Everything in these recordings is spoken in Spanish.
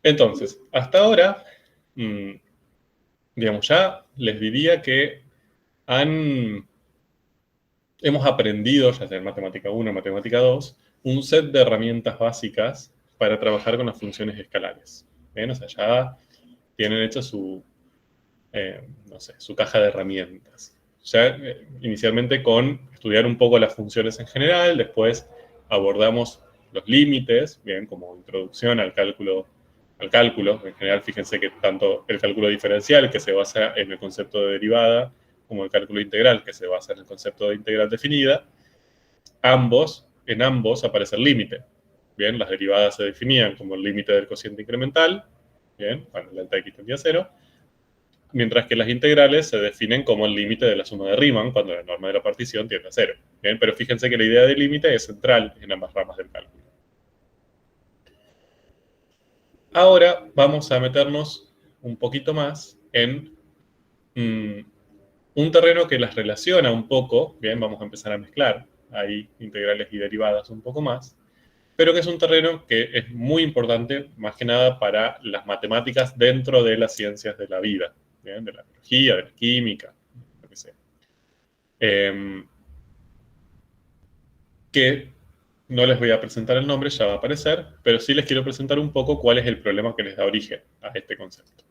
Entonces, hasta ahora, digamos, ya les diría que hemos aprendido, ya sea en matemática 1, matemática 2, un set de herramientas básicas para trabajar con las funciones escalares. ¿Bien? O sea, ya tienen hecho no sé, su caja de herramientas. Ya inicialmente con estudiar un poco las funciones en general, después abordamos los límites, bien, como introducción al cálculo. En general, fíjense que tanto el cálculo diferencial, que se basa en el concepto de derivada, como el cálculo integral, que se basa en el concepto de integral definida, en ambos aparece el límite. Bien, las derivadas se definían como el límite del cociente incremental, bien, cuando el delta x tendía a cero, mientras que las integrales se definen como el límite de la suma de Riemann cuando la norma de la partición tiende a cero. Bien, pero fíjense que la idea de límite es central en ambas ramas del cálculo. Ahora vamos a meternos un poquito más en un terreno que las relaciona un poco. Bien, vamos a empezar a mezclar ahí integrales y derivadas un poco más, pero que es un terreno que es muy importante, más que nada para las matemáticas dentro de las ciencias de la vida, ¿bien? De la biología, de la química, lo que sea. Eh, que no les voy a presentar el nombre, ya va a aparecer, pero sí les quiero presentar un poco cuál es el problema que les da origen a este concepto.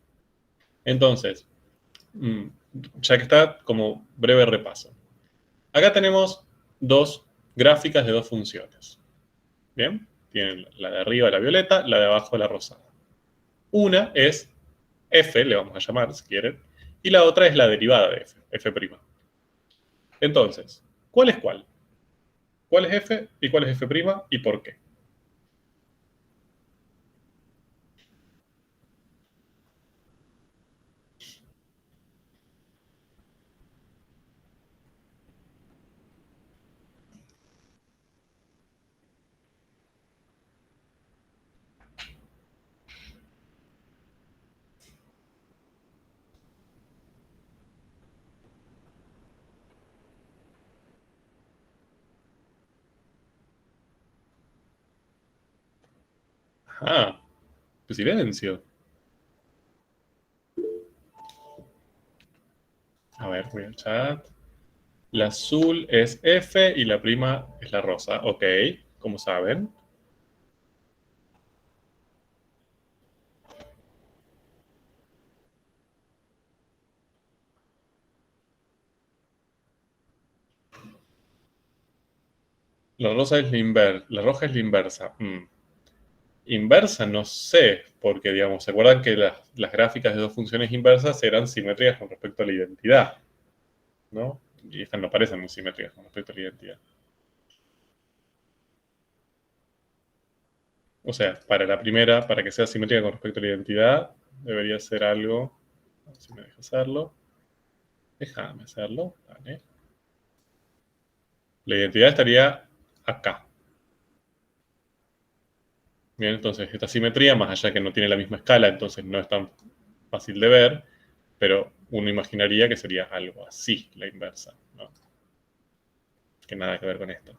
Entonces, ya que está como breve repaso. Acá tenemos dos gráficas de dos funciones. ¿Bien? Tienen la de arriba la violeta, la de abajo la rosada. Una es f, le vamos a llamar si quieren, y la otra es la derivada de f, f'. Entonces, ¿cuál es cuál? ¿Cuál es f y cuál es f' y por qué? Ah, silencio. A ver, voy al chat. La azul es F y la prima es la rosa. Ok, como saben. La rosa es la roja es la inversa. Inversa no sé, porque digamos, ¿se acuerdan que las gráficas de dos funciones inversas eran simétricas con respecto a la identidad? ¿No? Y estas no parecen muy simétricas con respecto a la identidad. O sea, para la primera, para que sea simétrica con respecto a la identidad, debería ser algo. A ver si me deja hacerlo. Déjame hacerlo. Vale. La identidad estaría acá. Bien, entonces esta simetría, más allá que no tiene la misma escala, entonces no es tan fácil de ver, pero uno imaginaría que sería algo así, la inversa, ¿no? Que nada que ver con esto.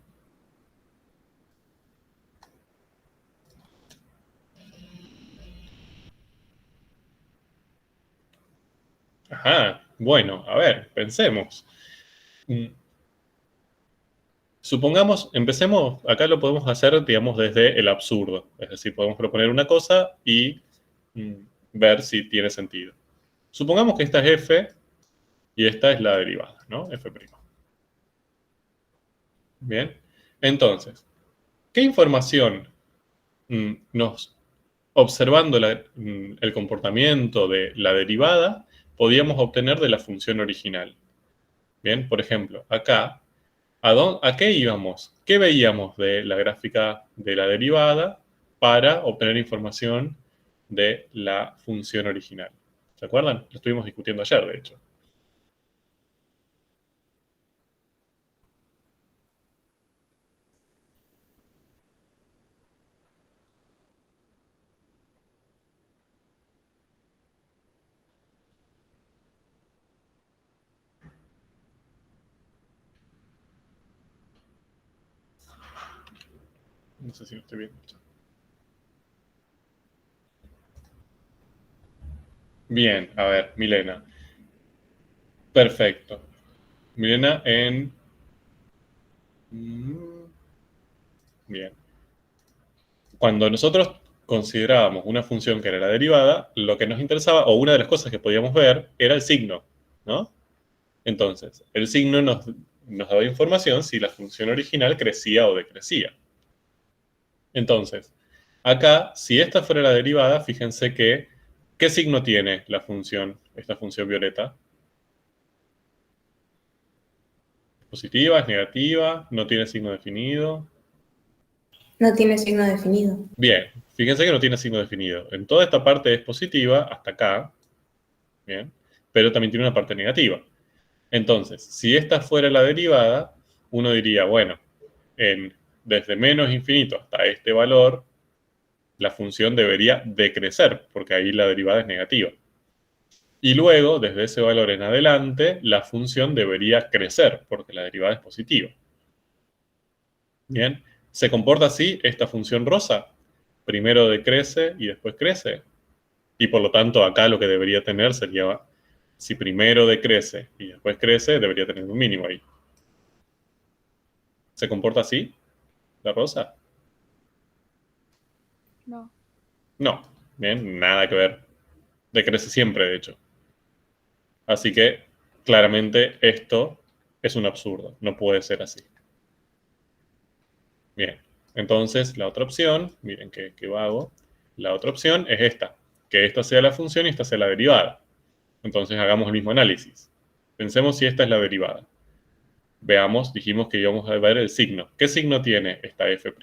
Ajá, bueno, a ver, pensemos. Mm, Supongamos, empecemos, acá lo podemos hacer, digamos, desde el absurdo. Es decir, podemos proponer una cosa y mm, ver si tiene sentido. Supongamos que esta es f y esta es la derivada, ¿no? F'. Bien. Entonces, ¿qué información nos, observando el comportamiento de la derivada, podíamos obtener de la función original? Bien, por ejemplo, acá, ¿a qué íbamos? ¿Qué veíamos de la gráfica de la derivada para obtener información de la función original? ¿Se acuerdan? Lo estuvimos discutiendo ayer, de hecho. No sé si lo estoy viendo. Bien, a ver, Milena. Perfecto. Milena en... Bien. Cuando nosotros considerábamos una función que era la derivada, lo que nos interesaba, o una de las cosas que podíamos ver, era el signo, ¿no? Entonces, el signo nos daba información si la función original crecía o decrecía. Entonces, acá, si esta fuera la derivada, fíjense que, ¿qué signo tiene la función, esta función violeta? ¿Positiva, es negativa, no tiene signo definido? No tiene signo definido. Bien, fíjense que no tiene signo definido. En toda esta parte es positiva, hasta acá, bien, pero también tiene una parte negativa. Entonces, si esta fuera la derivada, uno diría, bueno, desde menos infinito hasta este valor, la función debería decrecer, porque ahí la derivada es negativa. Y luego, desde ese valor en adelante, la función debería crecer, porque la derivada es positiva. Bien, ¿se comporta así esta función rosa? Primero decrece y después crece. Y por lo tanto, acá lo que debería tener sería, si primero decrece y después crece, debería tener un mínimo ahí. ¿Se comporta así la rosa? No. No, bien, nada que ver. Decrece siempre, de hecho. Así que, claramente, esto es un absurdo. No puede ser así. Bien, entonces la otra opción, miren qué vago, la otra opción es esta, que esta sea la función y esta sea la derivada. Entonces hagamos el mismo análisis. Pensemos si esta es la derivada. Veamos, dijimos que íbamos a ver el signo. ¿Qué signo tiene esta f'?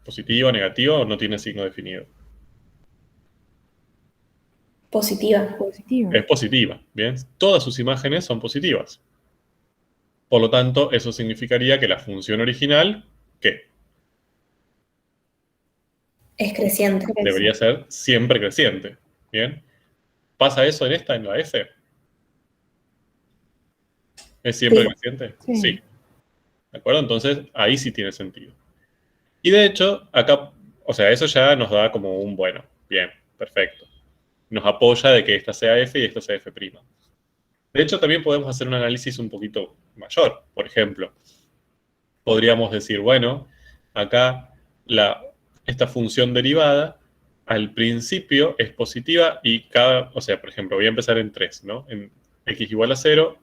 ¿Positiva, negativa o no tiene signo definido? Positiva. Positiva. Es positiva, ¿bien? Todas sus imágenes son positivas. Por lo tanto, eso significaría que la función original, ¿qué? Es creciente. Debería ser siempre creciente, ¿bien? ¿Pasa eso en esta, en la f? ¿Es siempre Sí. creciente? Sí. Sí. ¿De acuerdo? Entonces, ahí sí tiene sentido. Y de hecho, acá, o sea, eso ya nos da como un bueno, bien, perfecto. Nos apoya de que esta sea f y esta sea f'. De hecho, también podemos hacer un análisis un poquito mayor. Por ejemplo, podríamos decir, bueno, acá esta función derivada al principio es positiva y o sea, por ejemplo, voy a empezar en 3, ¿no? En x igual a 0,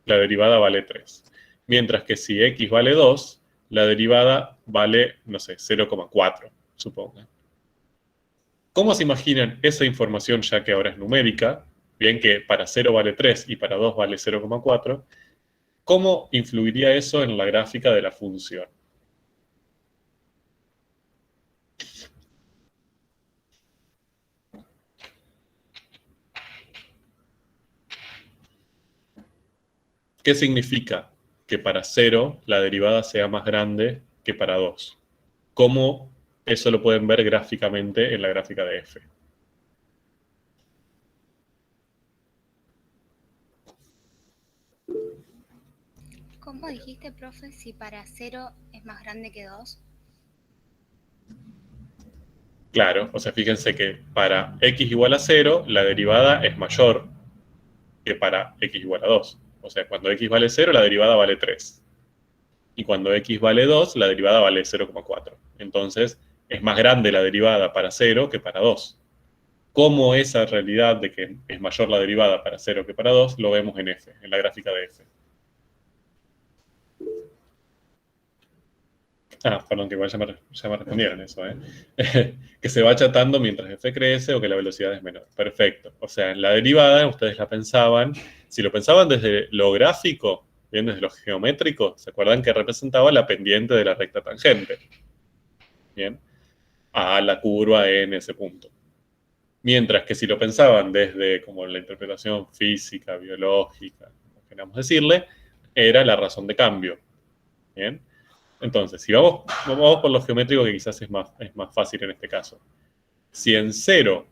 la derivada vale 3. Mientras que si x vale 2, la derivada vale, no sé, 0,4, supongo. ¿Cómo se imaginan esa información ya que ahora es numérica? Bien que para 0 vale 3 y para 2 vale 0,4. ¿Cómo influiría eso en la gráfica de la función? ¿Qué significa que para 0 la derivada sea más grande que para 2? ¿Cómo eso lo pueden ver gráficamente en la gráfica de f? ¿Cómo dijiste, profe, si para 0 es más grande que 2? Claro, o sea, fíjense que para x igual a 0, la derivada es mayor que para x igual a 2. O sea, cuando x vale 0, la derivada vale 3. Y cuando x vale 2, la derivada vale 0,4. Entonces, es más grande la derivada para 0 que para 2. ¿Cómo esa realidad de que es mayor la derivada para 0 que para 2 lo vemos en f, en la gráfica de f? Perdón, que igual ya me respondieron eso, ¿eh? Que se va achatando mientras f crece o que la velocidad es menor. Perfecto. O sea, en la derivada ustedes la pensaban, si lo pensaban desde lo gráfico, bien, desde lo geométrico, ¿se acuerdan que representaba la pendiente de la recta tangente? Bien, a la curva en ese punto. Mientras que si lo pensaban desde como la interpretación física, biológica, como queramos decirle, era la razón de cambio. Bien. Entonces, si vamos por lo geométrico, que quizás es más fácil en este caso. Si en 0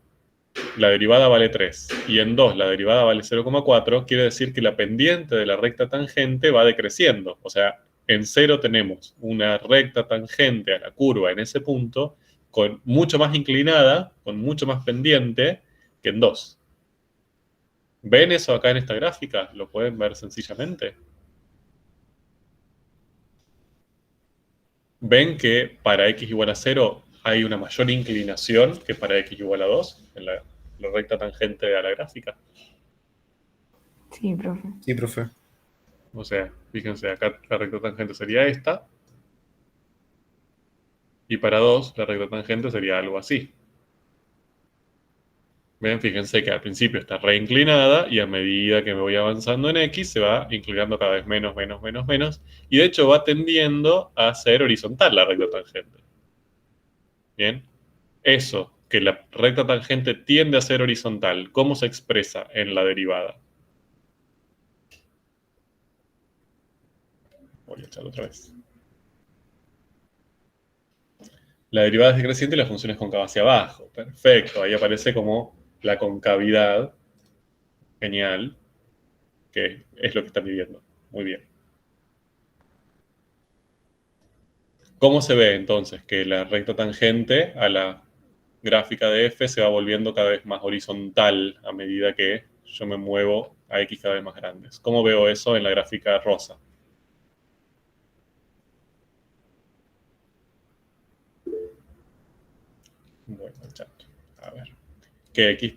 la derivada vale 3 y en 2 la derivada vale 0,4, quiere decir que la pendiente de la recta tangente va decreciendo. O sea, en 0 tenemos una recta tangente a la curva en ese punto con mucho más inclinada, con mucho más pendiente que en 2. ¿Ven eso acá en esta gráfica? ¿Lo pueden ver sencillamente? ¿Ven que para x igual a 0 hay una mayor inclinación que para x igual a 2 en la recta tangente a la gráfica? Sí, profe. Sí, profe. O sea, fíjense, acá la recta tangente sería esta. Y para 2, la recta tangente sería algo así. Ven, fíjense que al principio está reinclinada y a medida que me voy avanzando en x se va inclinando cada vez menos, menos, menos, menos. Y de hecho va tendiendo a ser horizontal la recta tangente. Bien. Eso, que la recta tangente tiende a ser horizontal, ¿cómo se expresa en la derivada? Voy a echarlo otra vez. La derivada es decreciente y la función es cóncava hacia abajo. Perfecto, ahí aparece como la concavidad. Genial. Que es lo que están viviendo. Muy bien. ¿Cómo se ve entonces que la recta tangente a la gráfica de f se va volviendo cada vez más horizontal a medida que yo me muevo a x cada vez más grandes? ¿Cómo veo eso en la gráfica rosa? Bueno, chato. A ver. ¿Que x?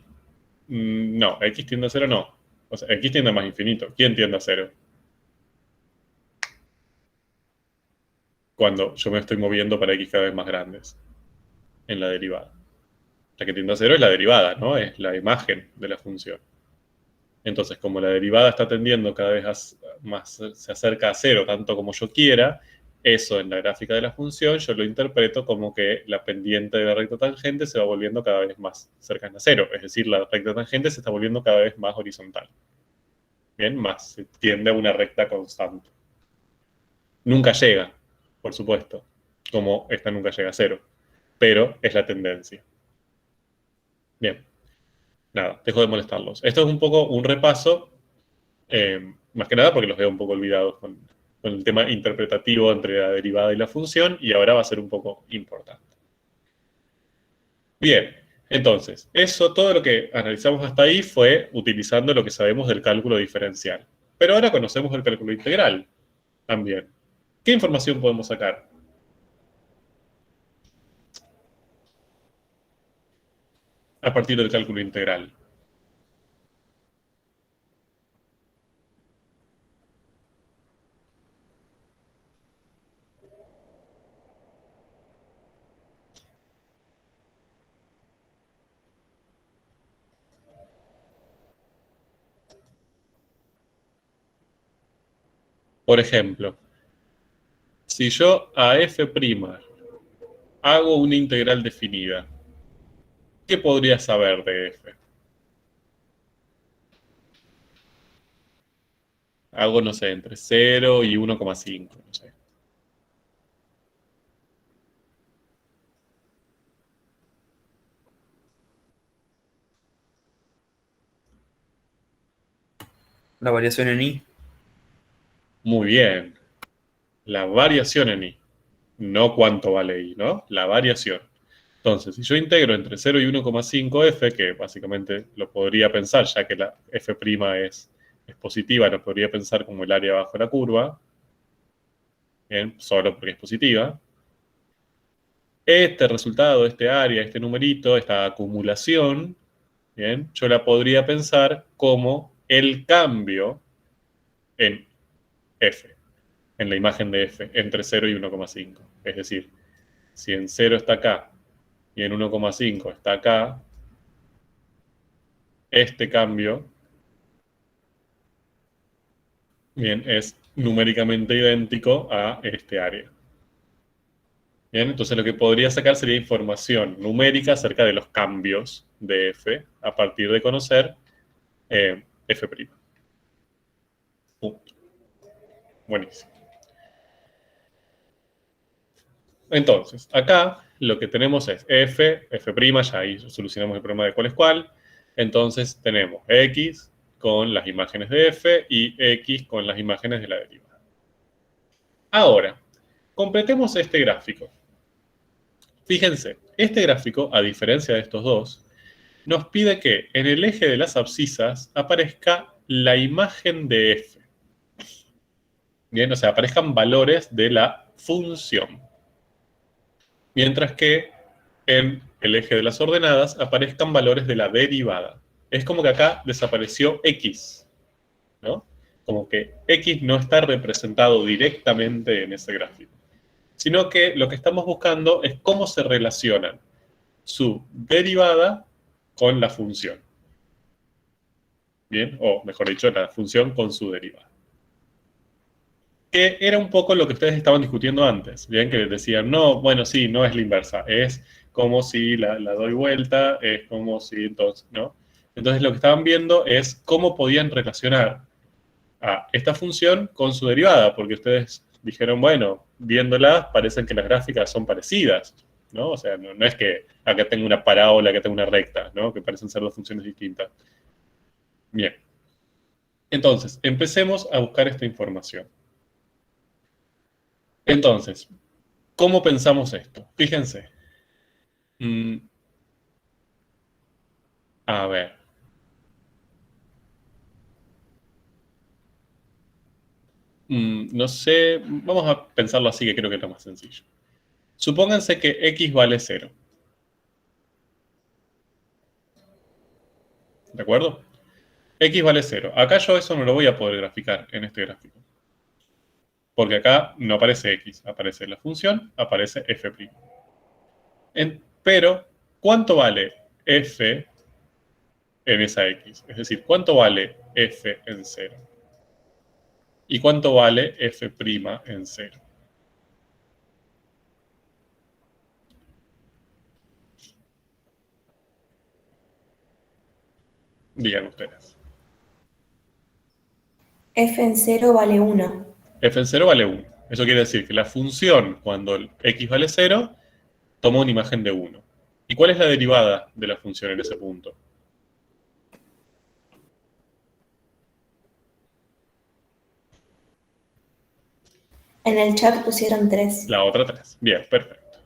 No, x tiende a 0 no. O sea, x tiende a más infinito. ¿Quién tiende a 0? Cuando yo me estoy moviendo para x cada vez más grandes en la derivada. La que tiende a 0 es la derivada, ¿no? Es la imagen de la función. Entonces, como la derivada está tendiendo cada vez más, se acerca a 0 tanto como yo quiera, eso en la gráfica de la función yo lo interpreto como que la pendiente de la recta tangente se va volviendo cada vez más cercana a 0. Es decir, la recta tangente se está volviendo cada vez más horizontal. Bien, más, se tiende a una recta constante. Nunca llega, por supuesto, como esta nunca llega a 0, pero es la tendencia. Bien, nada, dejo de molestarlos. Esto es un poco un repaso, más que nada porque los veo un poco olvidados con el tema interpretativo entre la derivada y la función, y ahora va a ser un poco importante. Bien, entonces, eso, todo lo que analizamos hasta ahí fue utilizando lo que sabemos del cálculo diferencial. Pero ahora conocemos el cálculo integral también. ¿Qué información podemos sacar? A partir del cálculo integral. Por ejemplo, si yo a f' hago una integral definida, ¿qué podría saber de f? Hago, no sé, entre 0 y 1,5, no sé. La variación en i. Muy bien. La variación en i. No cuánto vale i, ¿no? La variación. Entonces, si yo integro entre 0 y 1,5 f, que básicamente lo podría pensar, ya que la f' es positiva, lo podría pensar como el área bajo la curva, bien, solo porque es positiva. Este resultado, este área, este numerito, esta acumulación, bien, yo la podría pensar como el cambio en f, en la imagen de f, entre 0 y 1,5. Es decir, si en 0 está acá y en 1,5 está acá, este cambio, bien, es numéricamente idéntico a este área. Bien, entonces lo que podría sacar sería información numérica acerca de los cambios de f a partir de conocer f'. Punto. Buenísimo. Entonces, acá lo que tenemos es f', ya ahí solucionamos el problema de cuál es cuál. Entonces tenemos x con las imágenes de f y x con las imágenes de la derivada. Ahora, completemos este gráfico. Fíjense, este gráfico, a diferencia de estos dos, nos pide que en el eje de las abscisas aparezca la imagen de f. Bien, o sea, aparezcan valores de la función. Mientras que en el eje de las ordenadas aparezcan valores de la derivada. Es como que acá desapareció x, ¿no? Como que x no está representado directamente en ese gráfico, sino que lo que estamos buscando es cómo se relacionan su derivada con la función. Bien, o mejor dicho, la función con su derivada. Que era un poco lo que ustedes estaban discutiendo antes, bien, que decían, no, bueno, sí, no es la inversa, es como si la doy vuelta, es como si entonces, ¿no? Entonces lo que estaban viendo es cómo podían relacionar a esta función con su derivada, porque ustedes dijeron, bueno, viéndolas parecen que las gráficas son parecidas, ¿no? O sea, no es que acá tengo una parábola, acá tengo una recta, ¿no? Que parecen ser dos funciones distintas. Bien. Entonces, empecemos a buscar esta información. Entonces, ¿cómo pensamos esto? Fíjense. A ver. No sé, vamos a pensarlo así, que creo que es lo más sencillo. Supónganse que x vale 0. ¿De acuerdo? X vale 0. Acá yo eso no lo voy a poder graficar en este gráfico. Porque acá no aparece x, aparece la función, aparece f'. Pero, ¿cuánto vale f en esa x? Es decir, ¿cuánto vale f en 0? ¿Y cuánto vale f' en 0? Digan ustedes. F en 0 vale 1. F en 0 vale 1. Eso quiere decir que la función, cuando el x vale 0, toma una imagen de 1. ¿Y cuál es la derivada de la función en ese punto? En el chat pusieron 3. La otra 3. Bien, perfecto.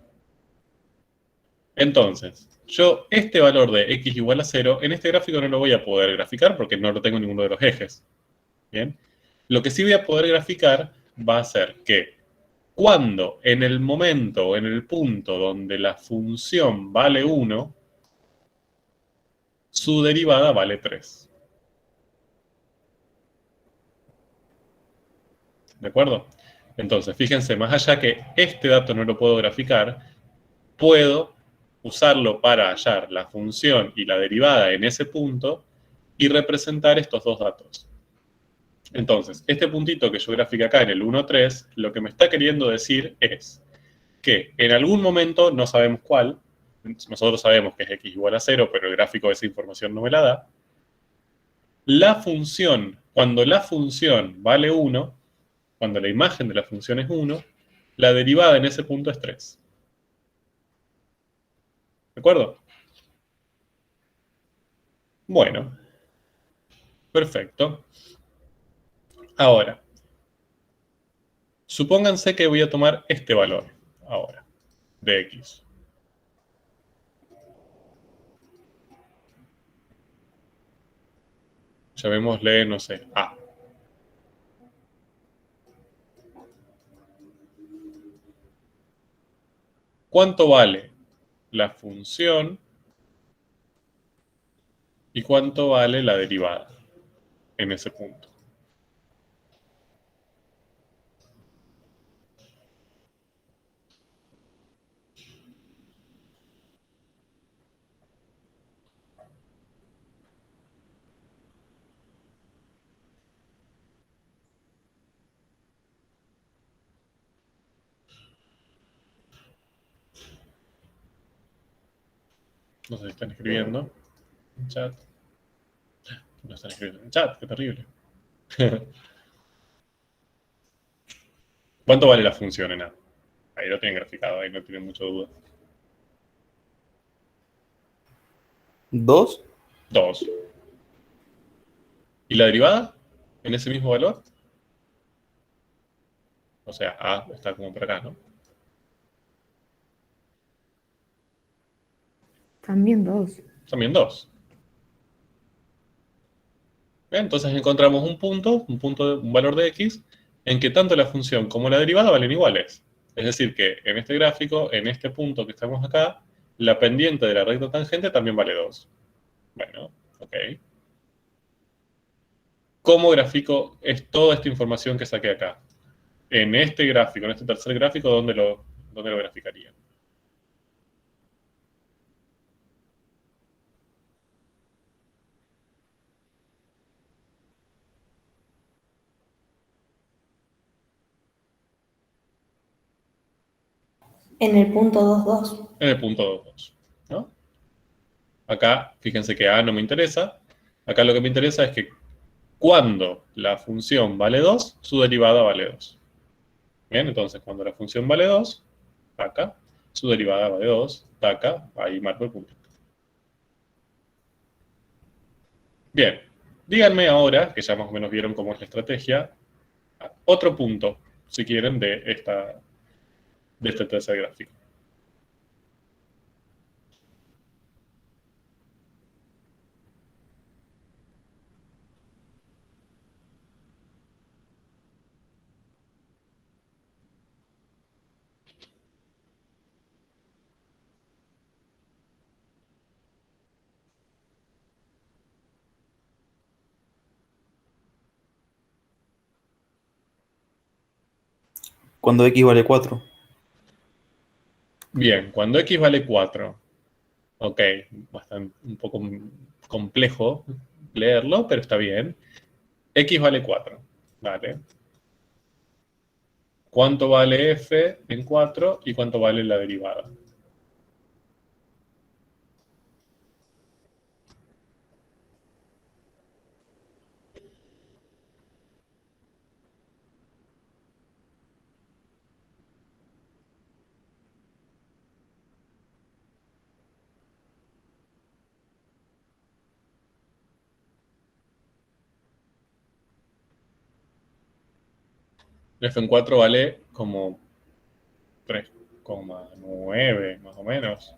Entonces, yo este valor de x igual a 0, en este gráfico no lo voy a poder graficar porque no lo tengo en ninguno de los ejes. Bien. Lo que sí voy a poder graficar va a ser que cuando en el momento o en el punto donde la función vale 1, su derivada vale 3. ¿De acuerdo? Entonces, fíjense, más allá que este dato no lo puedo graficar, puedo usarlo para hallar la función y la derivada en ese punto y representar estos dos datos. Entonces, este puntito que yo grafiqué acá en el 1,3, lo que me está queriendo decir es que en algún momento, no sabemos cuál, nosotros sabemos que es x igual a 0, pero el gráfico de esa información no me la da, la función, cuando la función vale 1, cuando la imagen de la función es 1, la derivada en ese punto es 3. ¿De acuerdo? Bueno, perfecto. Ahora, supónganse que voy a tomar este valor ahora, de x. Llamémosle, no sé, a. ¿Cuánto vale la función y cuánto vale la derivada en ese punto? No sé si están escribiendo en chat. No están escribiendo en chat, qué terrible. ¿Cuánto vale la función en A? Ahí lo tienen graficado, ahí no tienen mucha duda. 2. 2. ¿Y la derivada? ¿En ese mismo valor? O sea, A está como por acá, ¿no? También 2. También 2. Bien, entonces encontramos un valor de x, en que tanto la función como la derivada valen iguales. Es decir, que en este gráfico, en este punto que estamos acá, la pendiente de la recta tangente también vale 2. Bueno, ok. ¿Cómo grafico es toda esta información que saqué acá? En este gráfico, en este tercer gráfico, ¿dónde lo graficaría? En el punto 2,2. En el punto 2,2, ¿no? Acá, fíjense que A no me interesa. Acá lo que me interesa es que cuando la función vale 2, su derivada vale 2. Bien, entonces cuando la función vale 2, acá, su derivada vale 2, acá, ahí marco el punto. Bien, díganme ahora, que ya más o menos vieron cómo es la estrategia, otro punto, si quieren, de este tercer gráfico. Cuando x vale 4. Bien, cuando x vale 4, ok, un poco complejo leerlo, pero está bien. X vale 4, ¿vale? ¿Cuánto vale f en 4 y cuánto vale la derivada? F en 4 vale como 3,9 más o menos.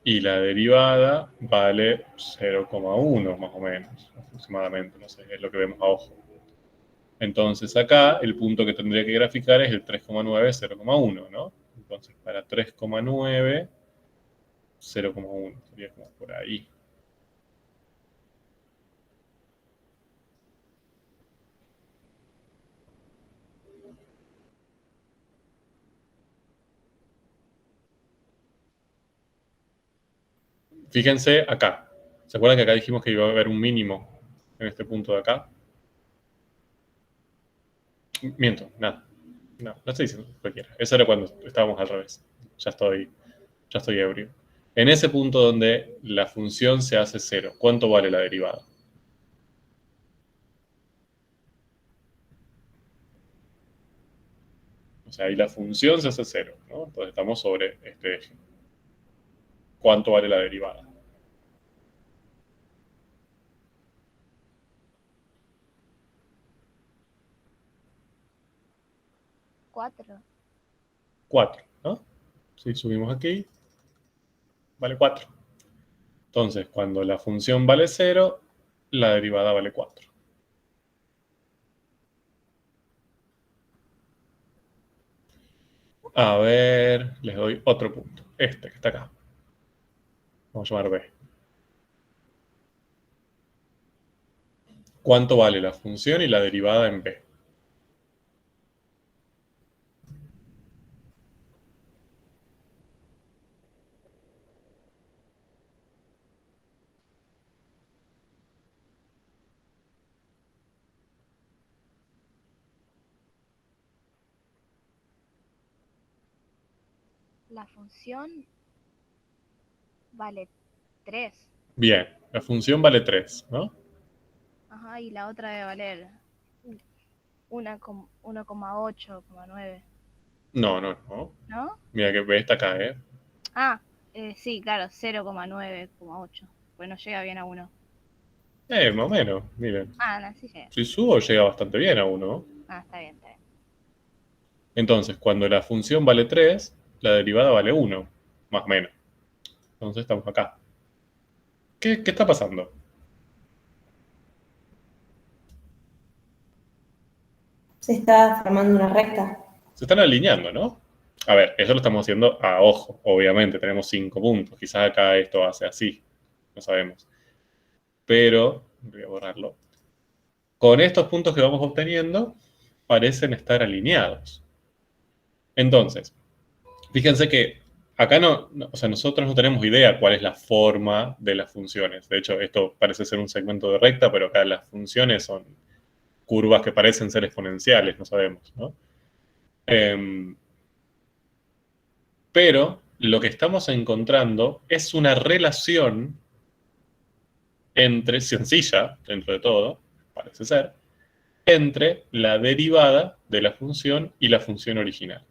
Y la derivada vale 0,1 más o menos, aproximadamente, no sé, es lo que vemos a ojo. Entonces acá el punto que tendría que graficar es el 3,9, 0,1, ¿no? Entonces para 3,9, 0,1, sería como por ahí. Fíjense acá. ¿Se acuerdan que acá dijimos que iba a haber un mínimo en este punto de acá? Miento, nada. No estoy diciendo cualquiera. Eso era cuando estábamos al revés. Ya estoy ebrio. En ese punto donde la función se hace 0, ¿cuánto vale la derivada? O sea, ahí la función se hace 0, ¿no? Entonces estamos sobre este eje. ¿Cuánto vale la derivada? 4. 4, ¿no? Si subimos aquí, vale 4. Entonces, cuando la función vale 0, la derivada vale 4. A ver, les doy otro punto. Este que está acá. Vamos a llamar B. ¿Cuánto vale la función y la derivada en B? La función vale 3. Bien, la función vale 3, ¿no? Ajá, y la otra debe valer 1,8,9. No. ¿No? Mira que B está acá, ¿eh? Ah, sí, claro, 0,9,8. Pues no llega bien a 1. Más o menos, miren. Ah, no, sí llega. Si subo llega bastante bien a 1. Ah, está bien. Entonces, cuando la función vale 3, la derivada vale 1. más o menos. Entonces estamos acá. ¿Qué está pasando? Se está formando una recta. Se están alineando, ¿no? A ver, eso lo estamos haciendo a ojo, obviamente. Tenemos 5 puntos. Quizás acá esto hace así. No sabemos. Pero, voy a borrarlo. Con estos puntos que vamos obteniendo, parecen estar alineados. Entonces, fíjense que acá o sea, nosotros no tenemos idea cuál es la forma de las funciones. De hecho, esto parece ser un segmento de recta, pero acá las funciones son curvas que parecen ser exponenciales, no sabemos, ¿no? Pero lo que estamos encontrando es una relación sencilla, dentro de todo, parece ser, entre la derivada de la función y la función original.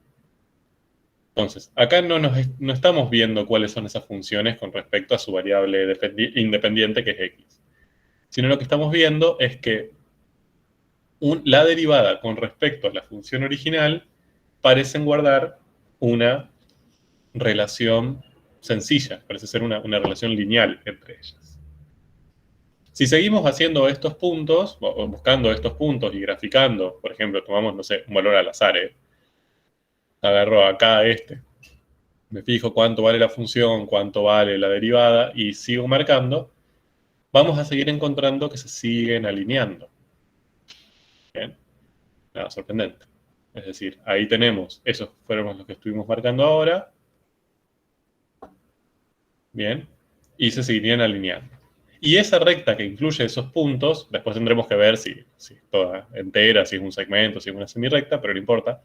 Entonces, acá no estamos viendo cuáles son esas funciones con respecto a su variable independiente, que es x, sino lo que estamos viendo es que la derivada con respecto a la función original parecen guardar una relación sencilla, parece ser una relación lineal entre ellas. Si seguimos haciendo estos puntos, o buscando estos puntos y graficando, por ejemplo, tomamos, no sé, un valor al azar, agarro acá me fijo cuánto vale la función, cuánto vale la derivada, y sigo marcando, vamos a seguir encontrando que se siguen alineando. Bien, nada sorprendente. Es decir, ahí tenemos, esos fueron los que estuvimos marcando ahora. Bien, y se seguirían alineando. Y esa recta que incluye esos puntos, después tendremos que ver si es toda entera, si es un segmento, si es una semirrecta, pero no importa.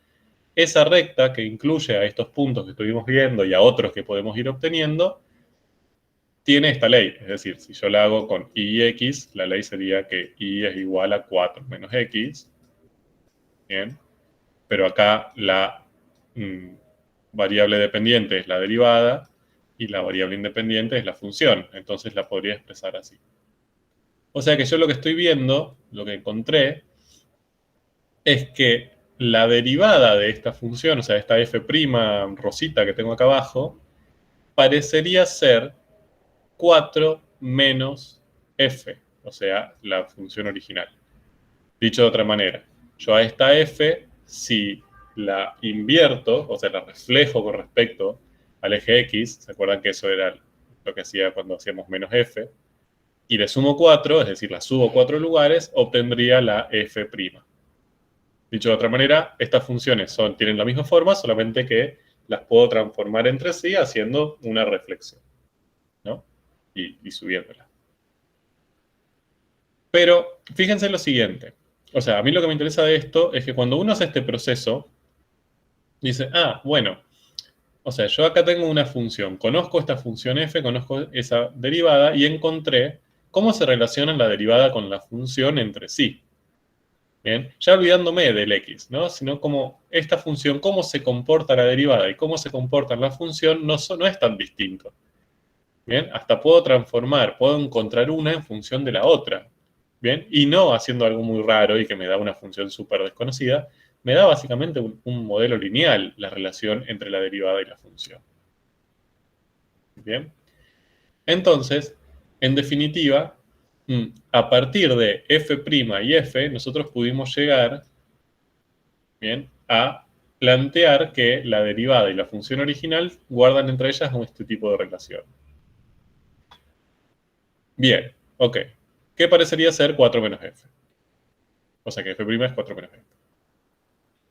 Esa recta que incluye a estos puntos que estuvimos viendo y a otros que podemos ir obteniendo, tiene esta ley. Es decir, si yo la hago con y y x, la ley sería que y es igual a 4 menos x. Bien. Pero acá la variable dependiente es la derivada y la variable independiente es la función. Entonces la podría expresar así. O sea que yo lo que estoy viendo, lo que encontré, es que la derivada de esta función, o sea, esta f' rosita que tengo acá abajo, parecería ser 4 menos f, o sea, la función original. Dicho de otra manera, yo a esta f, si la invierto, o sea, la reflejo con respecto al eje x, ¿se acuerdan que eso era lo que hacía cuando hacíamos menos f? Y le sumo 4, es decir, la subo 4 lugares, obtendría la f'. Dicho de otra manera, estas funciones tienen la misma forma, solamente que las puedo transformar entre sí haciendo una reflexión, ¿no? Y subiéndola. Pero fíjense lo siguiente. O sea, a mí lo que me interesa de esto es que cuando uno hace este proceso, dice, bueno, o sea, yo acá tengo una función, conozco esta función f, conozco esa derivada y encontré cómo se relaciona la derivada con la función entre sí. Bien, ya olvidándome del x, ¿no? Sino como esta función, cómo se comporta la derivada y cómo se comporta la función no es tan distinto. Bien, hasta puedo encontrar una en función de la otra. Bien, y no haciendo algo muy raro y que me da una función súper desconocida, me da básicamente un modelo lineal la relación entre la derivada y la función. Bien, entonces, en definitiva, a partir de f' y f, nosotros pudimos llegar, bien, a plantear que la derivada y la función original guardan entre ellas este tipo de relación. Bien, ok. ¿Qué parecería ser 4 menos f? O sea que f' es 4 menos f.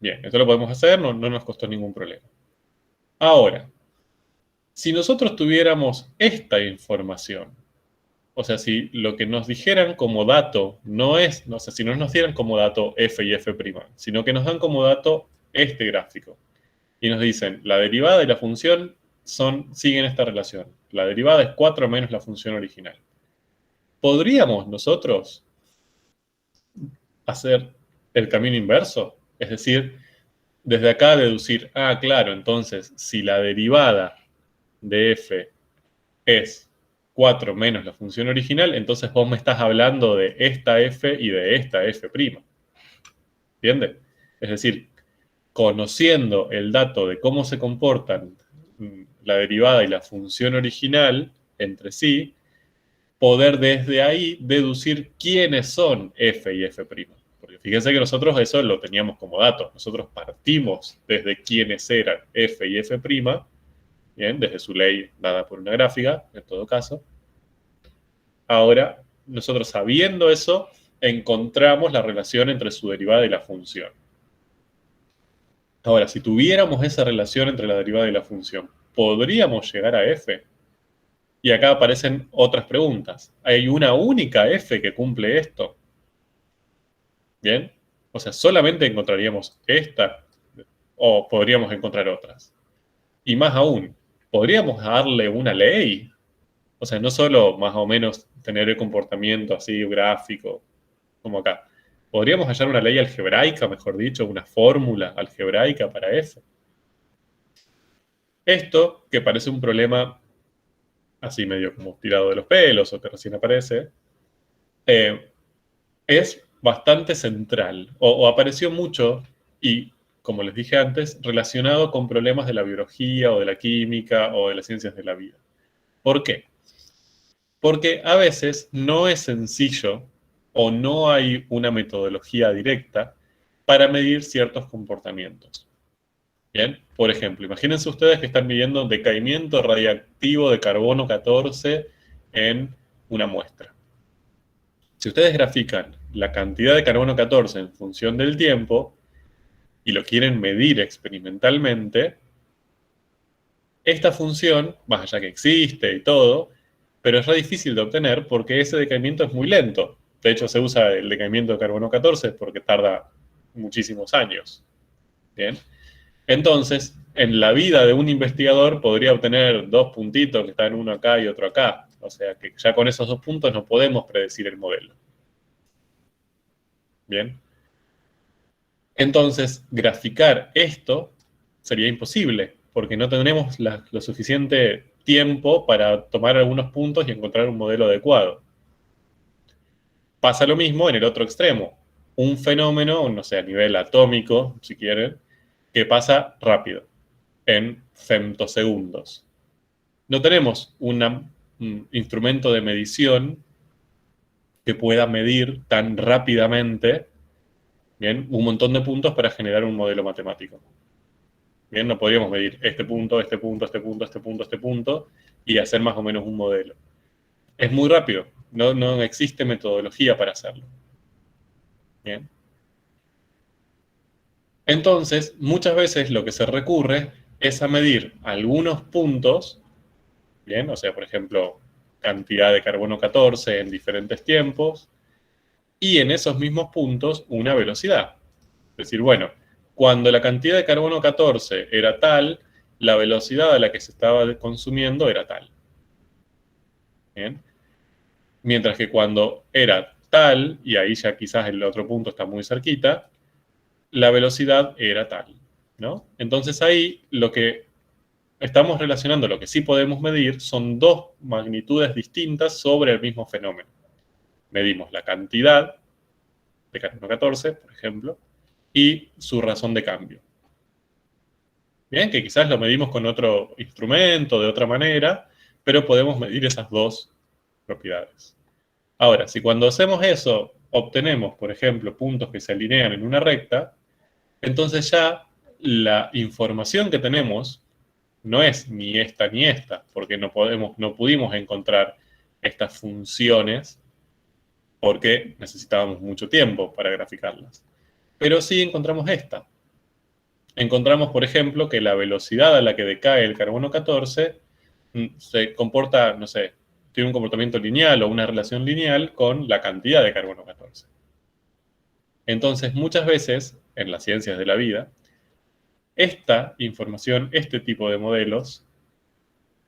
Bien, esto lo podemos hacer, no nos costó ningún problema. Ahora, si nosotros tuviéramos esta información, o sea, si lo que nos dijeran como dato si no nos dieran como dato f y f', sino que nos dan como dato este gráfico, y nos dicen, la derivada y la función siguen esta relación. La derivada es 4 menos la función original. ¿Podríamos nosotros hacer el camino inverso? Es decir, desde acá deducir, claro, entonces, si la derivada de f es 4 menos la función original, entonces vos me estás hablando de esta f y de esta f'. ¿Entiendes? Es decir, conociendo el dato de cómo se comportan la derivada y la función original entre sí, poder desde ahí deducir quiénes son f y f'. Porque fíjense que nosotros eso lo teníamos como datos. Nosotros partimos desde quiénes eran f y f', bien, desde su ley dada por una gráfica, en todo caso. Ahora, nosotros sabiendo eso, encontramos la relación entre su derivada y la función. Ahora, si tuviéramos esa relación entre la derivada y la función, ¿podríamos llegar a f? Y acá aparecen otras preguntas. ¿Hay una única f que cumple esto? ¿Bien? O sea, ¿solamente encontraríamos esta o podríamos encontrar otras? Y más aún, ¿podríamos darle una ley? O sea, no solo más o menos tener el comportamiento así gráfico, como acá. ¿Podríamos hallar una ley algebraica, mejor dicho, una fórmula algebraica para eso? Esto, que parece un problema así medio como tirado de los pelos o que recién aparece, es bastante central o apareció mucho y, como les dije antes, relacionado con problemas de la biología o de la química o de las ciencias de la vida. ¿Por qué? Porque a veces no es sencillo o no hay una metodología directa para medir ciertos comportamientos. Bien, por ejemplo, imagínense ustedes que están midiendo decaimiento radiactivo de carbono 14 en una muestra. Si ustedes grafican la cantidad de carbono 14 en función del tiempo y lo quieren medir experimentalmente, esta función, más allá que existe y todo, pero es re difícil de obtener porque ese decaimiento es muy lento. De hecho, se usa el decaimiento de carbono 14 porque tarda muchísimos años. Bien. Entonces, en la vida de un investigador podría obtener 2 puntitos que están uno acá y otro acá. O sea que ya con esos 2 puntos no podemos predecir el modelo. Bien. Entonces, graficar esto sería imposible, porque no tendremos lo suficiente tiempo para tomar algunos puntos y encontrar un modelo adecuado. Pasa lo mismo en el otro extremo. Un fenómeno, no sé, a nivel atómico, si quieren, que pasa rápido, en femtosegundos. No tenemos un instrumento de medición que pueda medir tan rápidamente, bien, un montón de puntos para generar un modelo matemático. Bien, no podríamos medir este punto, este punto, este punto, este punto, este punto y hacer más o menos un modelo. Es muy rápido, no existe metodología para hacerlo. Bien. Entonces, muchas veces lo que se recurre es a medir algunos puntos, bien, o sea, por ejemplo, cantidad de carbono 14 en diferentes tiempos, y en esos mismos puntos una velocidad. Es decir, bueno, cuando la cantidad de carbono 14 era tal, la velocidad a la que se estaba consumiendo era tal. ¿Bien? Mientras que cuando era tal, y ahí ya quizás el otro punto está muy cerquita, la velocidad era tal, ¿no? Entonces ahí lo que estamos relacionando, lo que sí podemos medir, son 2 magnitudes distintas sobre el mismo fenómeno. Medimos la cantidad de carbono 14, por ejemplo, y su razón de cambio. Bien, que quizás lo medimos con otro instrumento, de otra manera, pero podemos medir esas 2 propiedades. Ahora, si cuando hacemos eso obtenemos, por ejemplo, puntos que se alinean en una recta, entonces ya la información que tenemos no es ni esta, porque no pudimos encontrar estas funciones porque necesitábamos mucho tiempo para graficarlas. Pero sí encontramos esta. Encontramos, por ejemplo, que la velocidad a la que decae el carbono 14 se comporta, no sé, tiene un comportamiento lineal o una relación lineal con la cantidad de carbono 14. Entonces, muchas veces, en las ciencias de la vida, esta información, este tipo de modelos,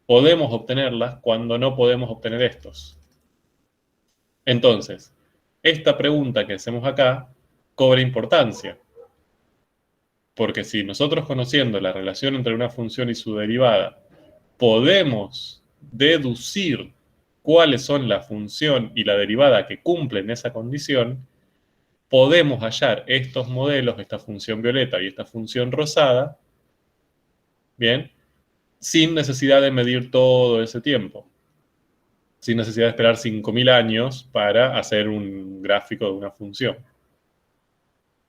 podemos obtenerlas cuando no podemos obtener estos. Entonces, esta pregunta que hacemos acá cobra importancia. Porque si nosotros, conociendo la relación entre una función y su derivada, podemos deducir cuáles son la función y la derivada que cumplen esa condición, podemos hallar estos modelos, esta función violeta y esta función rosada, ¿bien? sin necesidad de medir todo ese tiempo, sin necesidad de esperar 5.000 años para hacer un gráfico de una función.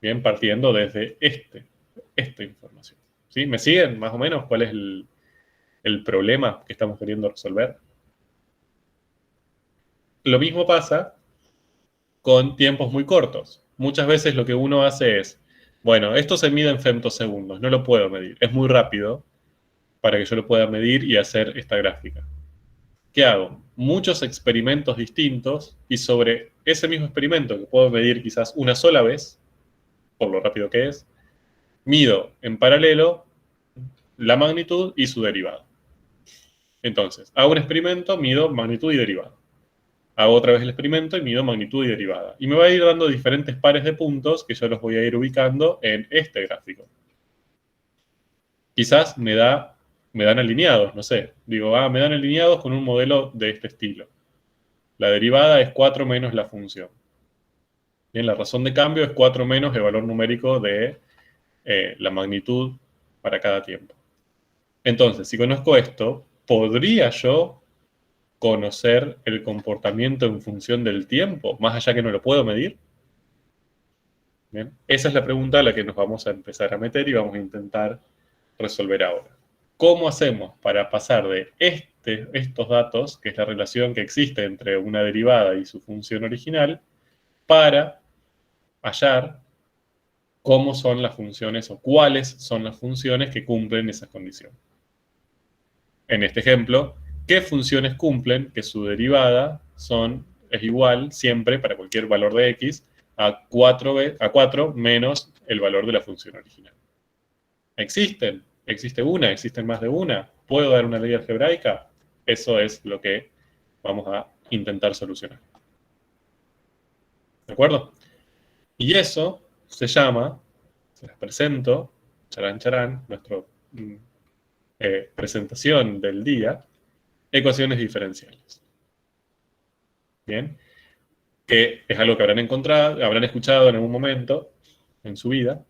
Bien, partiendo desde esta información. ¿Sí? ¿Me siguen más o menos cuál es el problema que estamos queriendo resolver? Lo mismo pasa con tiempos muy cortos. Muchas veces lo que uno hace es, bueno, esto se mide en femtosegundos, no lo puedo medir, es muy rápido para que yo lo pueda medir y hacer esta gráfica. ¿Qué hago? Muchos experimentos distintos y sobre ese mismo experimento que puedo medir quizás una sola vez, por lo rápido que es, mido en paralelo la magnitud y su derivada. Entonces, hago un experimento, mido magnitud y derivada. Hago otra vez el experimento y mido magnitud y derivada. Y me va a ir dando diferentes pares de puntos que yo los voy a ir ubicando en este gráfico. Quizás me dan alineados, no sé. Digo, me dan alineados con un modelo de este estilo. La derivada es 4 menos la función. Bien, la razón de cambio es 4 menos el valor numérico de la magnitud para cada tiempo. Entonces, si conozco esto, ¿podría yo conocer el comportamiento en función del tiempo, más allá que no lo puedo medir? Bien, esa es la pregunta a la que nos vamos a empezar a meter y vamos a intentar resolver ahora. ¿Cómo hacemos para pasar de estos datos, que es la relación que existe entre una derivada y su función original, para hallar cómo son las funciones o cuáles son las funciones que cumplen esa condición? En este ejemplo, ¿qué funciones cumplen que su derivada es igual siempre, para cualquier valor de x, a 4 menos el valor de la función original? ¿Existen? ¿Existe una? ¿Existen más de una? ¿Puedo dar una ley algebraica? Eso es lo que vamos a intentar solucionar. ¿De acuerdo? Y eso se llama, se las presento, charán charán, nuestra presentación del día, ecuaciones diferenciales. Bien, que es algo que habrán escuchado en algún momento en su vida,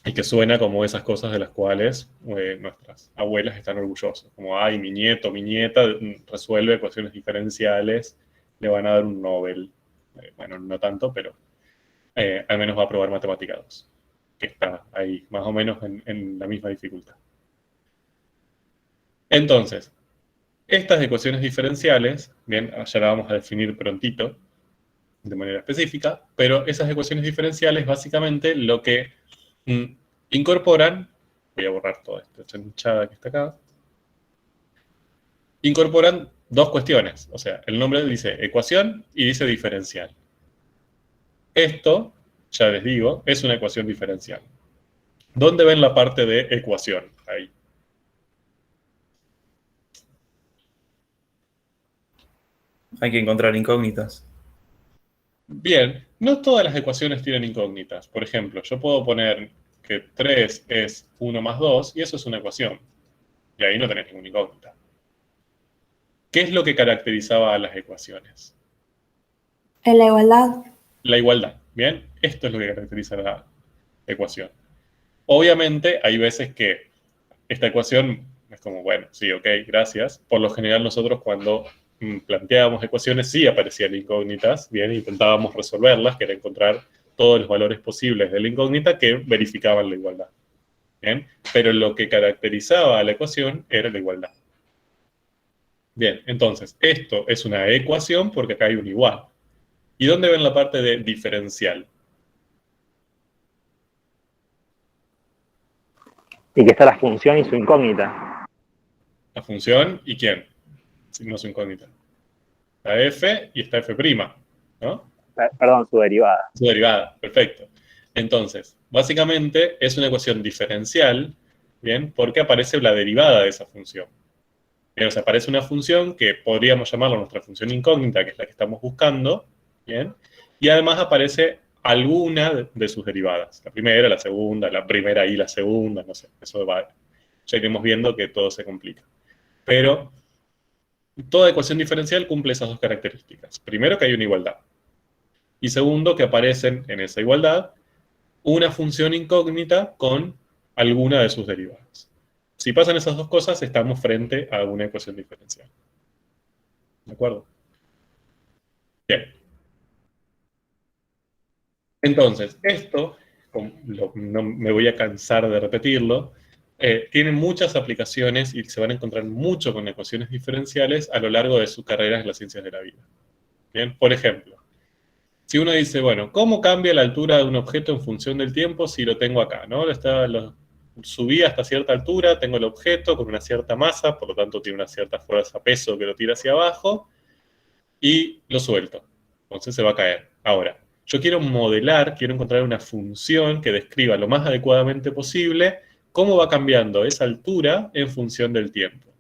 y que suena como esas cosas de las cuales nuestras abuelas están orgullosas. Como, ay, mi nieto, mi nieta resuelve ecuaciones diferenciales, le van a dar un Nobel. Bueno, no tanto, pero al menos va a probar matemática 2, que está ahí más o menos en la misma dificultad. Entonces, estas ecuaciones diferenciales, bien, ya la vamos a definir prontito, de manera específica, pero esas ecuaciones diferenciales básicamente lo que incorporan, voy a borrar toda esta chanchada que está acá, incorporan dos cuestiones, o sea, el nombre dice ecuación y dice diferencial. Esto, ya les digo, es una ecuación diferencial. ¿Dónde ven la parte de ecuación? Ahí. Hay que encontrar incógnitas. Bien, no todas las ecuaciones tienen incógnitas. Por ejemplo, yo puedo poner que 3 es 1 más 2 y eso es una ecuación. Y ahí no tenés ninguna incógnita. ¿Qué es lo que caracterizaba a las ecuaciones? En la igualdad. La igualdad, ¿bien? Esto es lo que caracteriza la ecuación. Obviamente, hay veces que esta ecuación es como, bueno, sí, ok, gracias. Por lo general, nosotros cuando planteábamos ecuaciones sí aparecían incógnitas, bien, intentábamos resolverlas, que era encontrar todos los valores posibles de la incógnita que verificaban la igualdad. Bien, pero lo que caracterizaba a la ecuación era la igualdad. Bien, entonces, esto es una ecuación porque acá hay un igual. ¿Y dónde ven la parte de diferencial? Y que está la función y su incógnita. La función y quién, si no su incógnita. La f y está f', ¿no? Perdón, su derivada. Su derivada, perfecto. Entonces, básicamente es una ecuación diferencial, ¿bien? Porque aparece la derivada de esa función. Bien, o sea, aparece una función que podríamos llamarla nuestra función incógnita, que es la que estamos buscando, ¿bien? Y además aparece alguna de sus derivadas. La primera, la segunda, la primera y la segunda, no sé, eso va. Ya iremos viendo que todo se complica. Pero toda ecuación diferencial cumple esas dos características. Primero, que hay una igualdad. Y segundo, que aparecen en esa igualdad una función incógnita con alguna de sus derivadas. Si pasan esas dos cosas, estamos frente a una ecuación diferencial. ¿De acuerdo? Bien. Entonces, esto, no me voy a cansar de repetirlo, tiene muchas aplicaciones y se van a encontrar mucho con ecuaciones diferenciales a lo largo de su carrera en las ciencias de la vida. Bien, por ejemplo, si uno dice, bueno, ¿cómo cambia la altura de un objeto en función del tiempo si lo tengo acá? ¿No? Subí hasta cierta altura, tengo el objeto con una cierta masa, por lo tanto tiene una cierta fuerza peso que lo tira hacia abajo, y lo suelto. Entonces se va a caer. Ahora, yo quiero modelar, quiero encontrar una función que describa lo más adecuadamente posible cómo va cambiando esa altura en función del tiempo.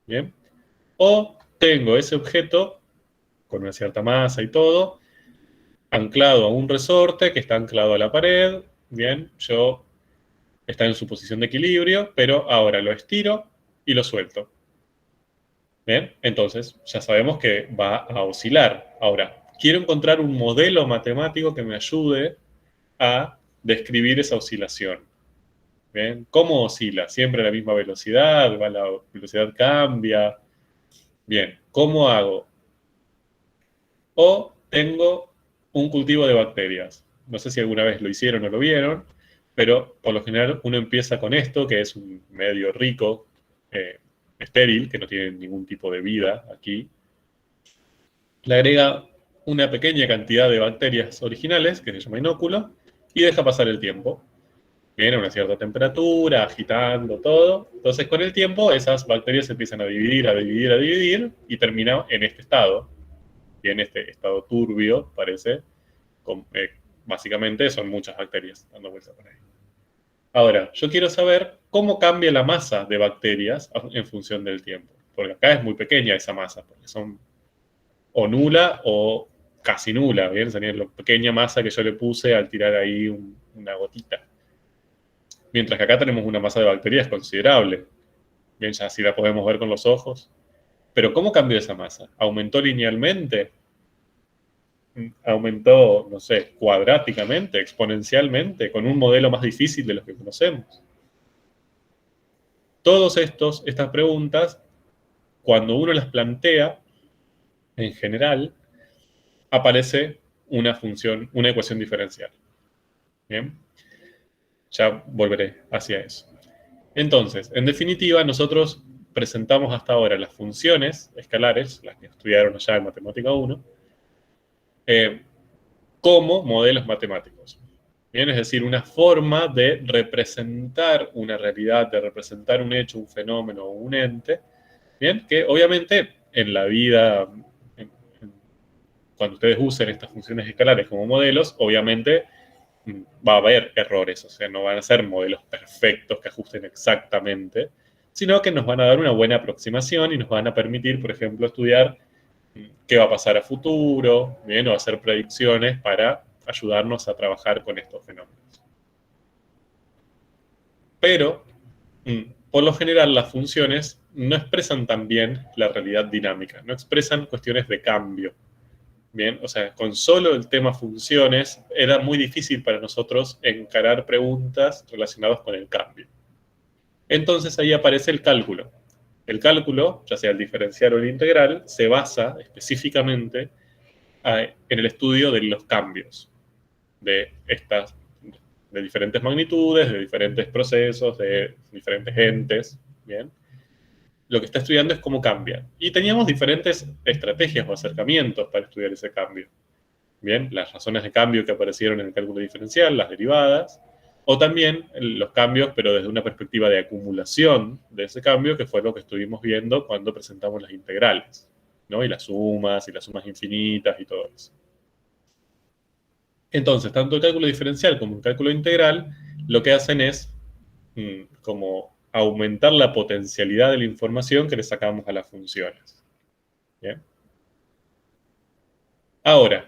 ¿Bien? O tengo ese objeto con una cierta masa y todo, anclado a un resorte que está anclado a la pared. Bien, está en su posición de equilibrio, pero ahora lo estiro y lo suelto. Bien, entonces ya sabemos que va a oscilar. Ahora, quiero encontrar un modelo matemático que me ayude a describir esa oscilación. ¿Bien? ¿Cómo oscila? ¿Siempre a la misma velocidad? ¿La velocidad cambia? Bien, ¿cómo hago? O tengo un cultivo de bacterias. No sé si alguna vez lo hicieron o lo vieron, pero por lo general uno empieza con esto, que es un medio rico, estéril, que no tiene ningún tipo de vida aquí. Le agrega una pequeña cantidad de bacterias originales, que se llama inóculo, y deja pasar el tiempo. Viene a una cierta temperatura, agitando todo. Entonces, con el tiempo, esas bacterias se empiezan a dividir, y termina en este estado. Y en este estado turbio, parece. Básicamente son muchas bacterias dando vueltas por ahí. Ahora, yo quiero saber cómo cambia la masa de bacterias en función del tiempo. Porque acá es muy pequeña esa masa, porque son o nula o casi nula. ¿Bien? Sería la pequeña masa que yo le puse al tirar ahí una gotita. Mientras que acá tenemos una masa de bacterias considerable. Bien, ya así la podemos ver con los ojos. Pero ¿cómo cambió esa masa? ¿Aumentó linealmente? ¿Aumentó, no sé, cuadráticamente, exponencialmente, con un modelo más difícil de los que conocemos? Todas estas preguntas, cuando uno las plantea, en general, aparece una ecuación diferencial. ¿Bien? Ya volveré hacia eso. Entonces, en definitiva, nosotros presentamos hasta ahora las funciones escalares, las que estudiaron allá en Matemática 1, como modelos matemáticos. Bien, es decir, una forma de representar una realidad, de representar un hecho, un fenómeno o un ente, bien, que obviamente en la vida, cuando ustedes usen estas funciones escalares como modelos, obviamente va a haber errores, o sea, no van a ser modelos perfectos que ajusten exactamente, sino que nos van a dar una buena aproximación y nos van a permitir, por ejemplo, estudiar qué va a pasar a futuro, ¿bien? O hacer predicciones para ayudarnos a trabajar con estos fenómenos. Pero, por lo general, las funciones no expresan tan bien la realidad dinámica, no expresan cuestiones de cambio. Bien, o sea, con solo el tema funciones era muy difícil para nosotros encarar preguntas relacionadas con el cambio. Entonces ahí aparece el cálculo. El cálculo, ya sea el diferencial o el integral, se basa específicamente en el estudio de los cambios de diferentes magnitudes, de diferentes procesos, de diferentes entes, ¿bien? Lo que está estudiando es cómo cambian. Y teníamos diferentes estrategias o acercamientos para estudiar ese cambio. Bien, las razones de cambio que aparecieron en el cálculo diferencial, las derivadas, o también los cambios, pero desde una perspectiva de acumulación de ese cambio, que fue lo que estuvimos viendo cuando presentamos las integrales, ¿no? Y las sumas infinitas y todo eso. Entonces, tanto el cálculo diferencial como el cálculo integral, lo que hacen es como aumentar la potencialidad de la información que le sacamos a las funciones. ¿Bien? Ahora,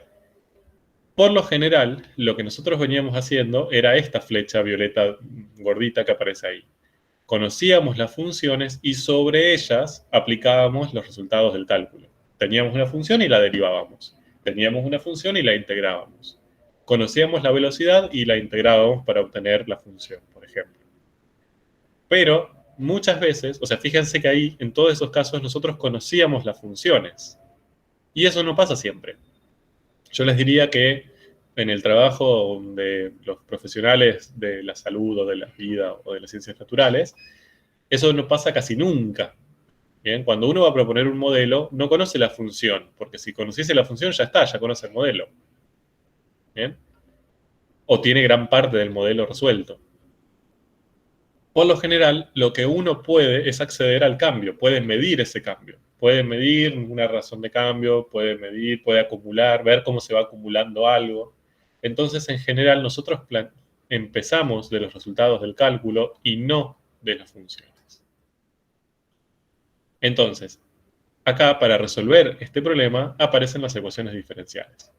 por lo general, lo que nosotros veníamos haciendo era esta flecha violeta gordita que aparece ahí. Conocíamos las funciones y sobre ellas aplicábamos los resultados del cálculo. Teníamos una función y la derivábamos. Teníamos una función y la integrábamos. Conocíamos la velocidad y la integrábamos para obtener la función, por ejemplo. Pero muchas veces, o sea, fíjense que ahí, en todos esos casos, nosotros conocíamos las funciones. Y eso no pasa siempre. Yo les diría que en el trabajo de los profesionales de la salud o de la vida o de las ciencias naturales, eso no pasa casi nunca. Bien, cuando uno va a proponer un modelo, no conoce la función, porque si conociese la función ya está, ya conoce el modelo. Bien, o tiene gran parte del modelo resuelto. Por lo general, lo que uno puede es acceder al cambio, puede medir ese cambio, puede medir una razón de cambio, puede medir, puede acumular, ver cómo se va acumulando algo. Entonces, en general, nosotros empezamos de los resultados del cálculo y no de las funciones. Entonces, acá para resolver este problema aparecen las ecuaciones diferenciales.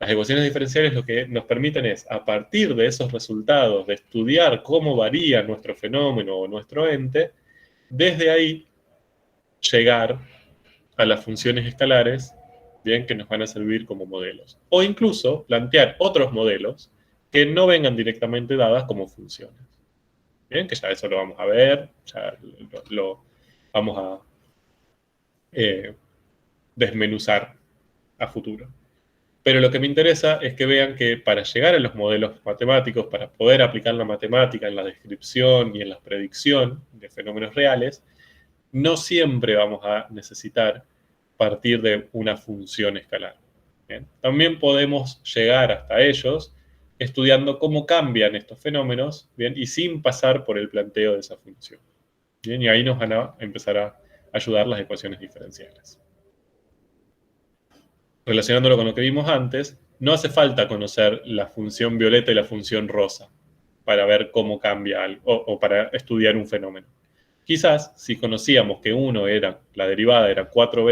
Las ecuaciones diferenciales lo que nos permiten es, a partir de esos resultados, de estudiar cómo varía nuestro fenómeno o nuestro ente, desde ahí llegar a las funciones escalares, bien, que nos van a servir como modelos. O incluso plantear otros modelos que no vengan directamente dadas como funciones. Bien, que ya eso lo vamos a ver, ya lo vamos a desmenuzar a futuro. Pero lo que me interesa es que vean que para llegar a los modelos matemáticos, para poder aplicar la matemática en la descripción y en la predicción de fenómenos reales, no siempre vamos a necesitar partir de una función escalar. ¿Bien? También podemos llegar hasta ellos estudiando cómo cambian estos fenómenos, ¿bien? Y sin pasar por el planteo de esa función. ¿Bien? Y ahí nos van a empezar a ayudar las ecuaciones diferenciales. Relacionándolo con lo que vimos antes, no hace falta conocer la función violeta y la función rosa para ver cómo cambia algo o para estudiar un fenómeno. Quizás, si conocíamos que uno era, la derivada era 4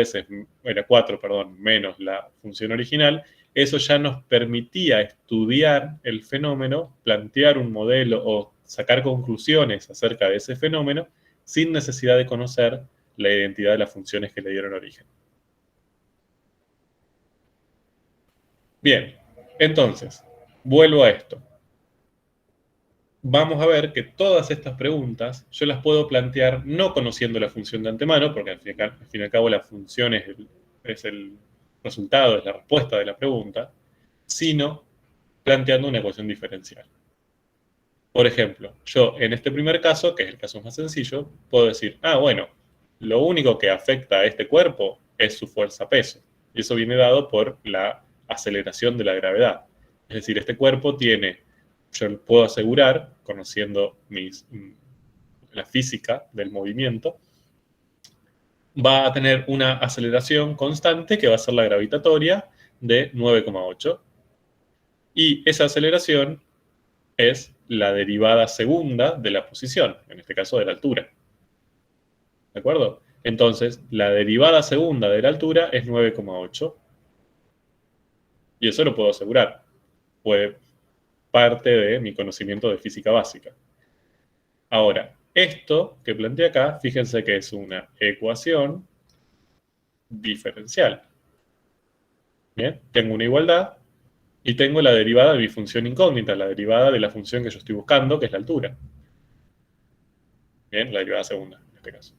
menos la función original, eso ya nos permitía estudiar el fenómeno, plantear un modelo o sacar conclusiones acerca de ese fenómeno sin necesidad de conocer la identidad de las funciones que le dieron origen. Bien, entonces, vuelvo a esto. Vamos a ver que todas estas preguntas yo las puedo plantear no conociendo la función de antemano, porque al fin y al cabo la función es el resultado, es la respuesta de la pregunta, sino planteando una ecuación diferencial. Por ejemplo, yo en este primer caso, que es el caso más sencillo, puedo decir, bueno, lo único que afecta a este cuerpo es su fuerza-peso, y eso viene dado por la aceleración de la gravedad. Es decir, este cuerpo tiene, yo puedo asegurar, conociendo la física del movimiento, va a tener una aceleración constante que va a ser la gravitatoria de 9,8. Y esa aceleración es la derivada segunda de la posición, en este caso de la altura. ¿De acuerdo? Entonces, la derivada segunda de la altura es 9,8. Y eso lo puedo asegurar. Fue parte de mi conocimiento de física básica. Ahora, esto que planteé acá, fíjense que es una ecuación diferencial. Bien, tengo una igualdad y tengo la derivada de mi función incógnita, la derivada de la función que yo estoy buscando, que es la altura. Bien, la derivada segunda, en este caso.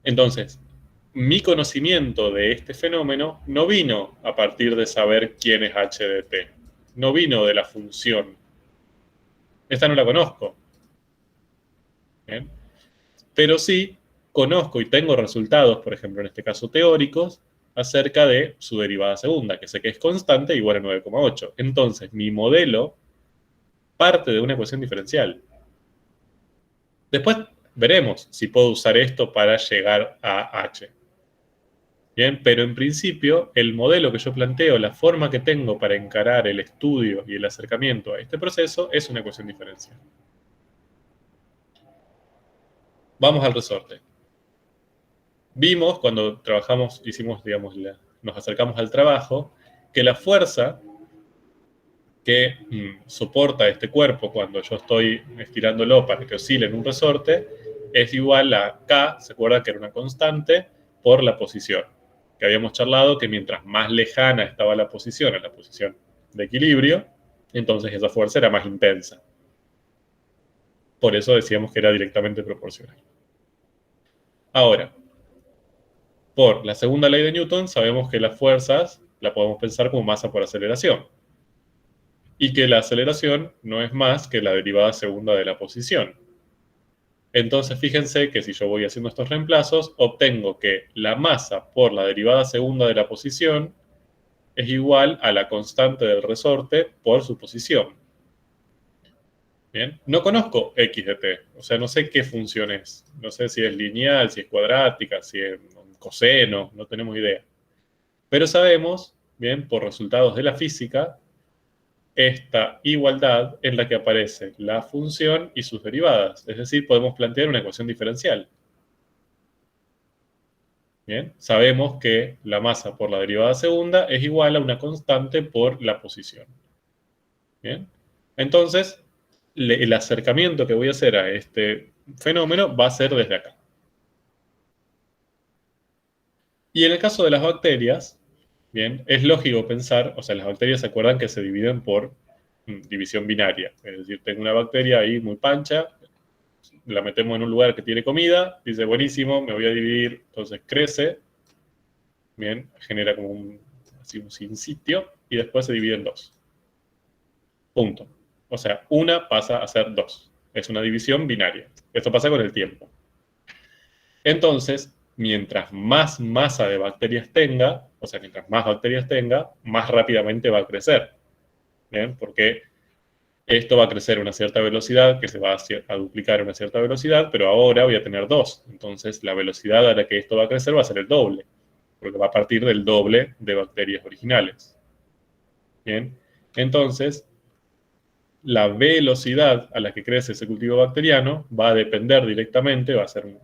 Entonces, mi conocimiento de este fenómeno no vino a partir de saber quién es h de t. No vino de la función. Esta no la conozco. ¿Bien? Pero sí conozco y tengo resultados, por ejemplo, en este caso teóricos, acerca de su derivada segunda, que sé que es constante igual a 9,8. Entonces, mi modelo parte de una ecuación diferencial. Después veremos si puedo usar esto para llegar a h. Bien, pero en principio, el modelo que yo planteo, la forma que tengo para encarar el estudio y el acercamiento a este proceso, es una ecuación diferencial. Vamos al resorte. Vimos cuando trabajamos, digamos, nos acercamos al trabajo, que la fuerza que soporta este cuerpo cuando yo estoy estirándolo para que oscile en un resorte es igual a K, ¿se acuerdan que era una constante? Por la posición. Que habíamos charlado que mientras más lejana estaba la posición a la posición de equilibrio, entonces esa fuerza era más intensa. Por eso decíamos que era directamente proporcional. Ahora, por la segunda ley de Newton, sabemos que las fuerzas la podemos pensar como masa por aceleración. Y que la aceleración no es más que la derivada segunda de la posición. Entonces, fíjense que si yo voy haciendo estos reemplazos, obtengo que la masa por la derivada segunda de la posición es igual a la constante del resorte por su posición. Bien, no conozco x de t, o sea, no sé qué función es. No sé si es lineal, si es cuadrática, si es coseno, no tenemos idea. Pero sabemos, bien, por resultados de la física, esta igualdad en la que aparece la función y sus derivadas. Es decir, podemos plantear una ecuación diferencial. Bien, sabemos que la masa por la derivada segunda es igual a una constante por la posición. Bien, entonces el acercamiento que voy a hacer a este fenómeno va a ser desde acá. Y en el caso de las bacterias, bien, es lógico pensar, o sea, las bacterias se acuerdan que se dividen por división binaria. Es decir, tengo una bacteria ahí muy pancha, la metemos en un lugar que tiene comida, dice, buenísimo, me voy a dividir, entonces crece, bien, genera como un sinsitio, y después se divide en dos. Punto. O sea, una pasa a ser dos. Es una división binaria. Esto pasa con el tiempo. Entonces, mientras más masa de bacterias tenga, o sea, mientras más bacterias tenga, más rápidamente va a crecer. ¿Bien? Porque esto va a crecer a una cierta velocidad, que se va a duplicar a una cierta velocidad, pero ahora voy a tener dos. Entonces, la velocidad a la que esto va a crecer va a ser el doble, porque va a partir del doble de bacterias originales. ¿Bien? Entonces, la velocidad a la que crece ese cultivo bacteriano va a depender directamente, va a ser un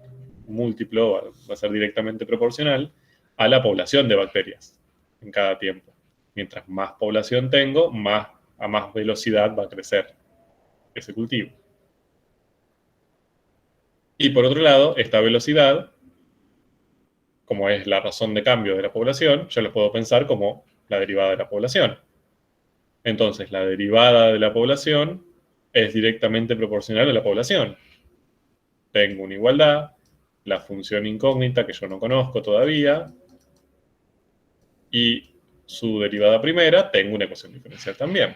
múltiplo, va a ser directamente proporcional a la población de bacterias en cada tiempo. Mientras más población tengo, a más velocidad va a crecer ese cultivo. Y por otro lado, esta velocidad, como es la razón de cambio de la población, yo lo puedo pensar como la derivada de la población. Entonces, la derivada de la población es directamente proporcional a la población. Tengo una igualdad, la función incógnita que yo no conozco todavía, y su derivada primera, tengo una ecuación diferencial también.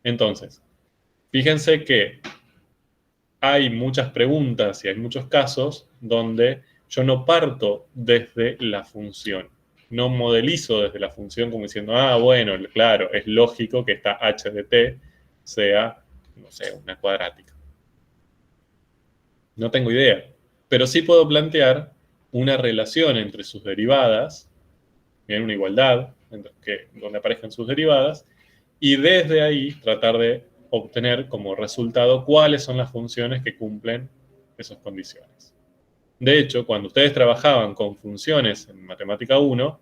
Entonces, fíjense que hay muchas preguntas y hay muchos casos donde yo no parto desde la función. No modelizo desde la función como diciendo, ah, bueno, claro, es lógico que esta h de t sea, no sé, una cuadrática. No tengo idea. Pero sí puedo plantear una relación entre sus derivadas, bien, una igualdad donde aparezcan sus derivadas, y desde ahí tratar de obtener como resultado cuáles son las funciones que cumplen esas condiciones. De hecho, cuando ustedes trabajaban con funciones en Matemática 1,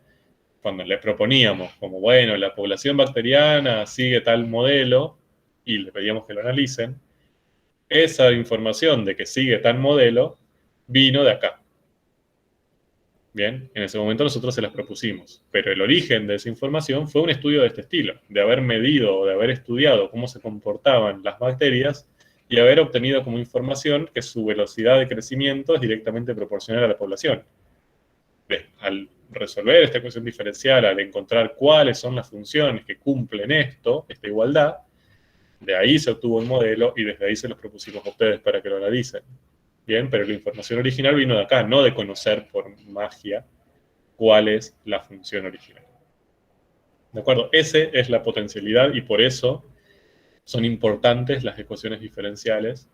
cuando les proponíamos como, bueno, la población bacteriana sigue tal modelo, y le pedíamos que lo analicen, esa información de que sigue tal modelo vino de acá. Bien, en ese momento nosotros se las propusimos, pero el origen de esa información fue un estudio de este estilo, de haber medido o de haber estudiado cómo se comportaban las bacterias y haber obtenido como información que su velocidad de crecimiento es directamente proporcional a la población. Al resolver esta ecuación diferencial, al encontrar cuáles son las funciones que cumplen esta igualdad, de ahí se obtuvo un modelo y desde ahí se los propusimos a ustedes para que lo analicen. Bien, pero la información original vino de acá, no de conocer por magia cuál es la función original. ¿De acuerdo? Esa es la potencialidad y por eso son importantes las ecuaciones diferenciales,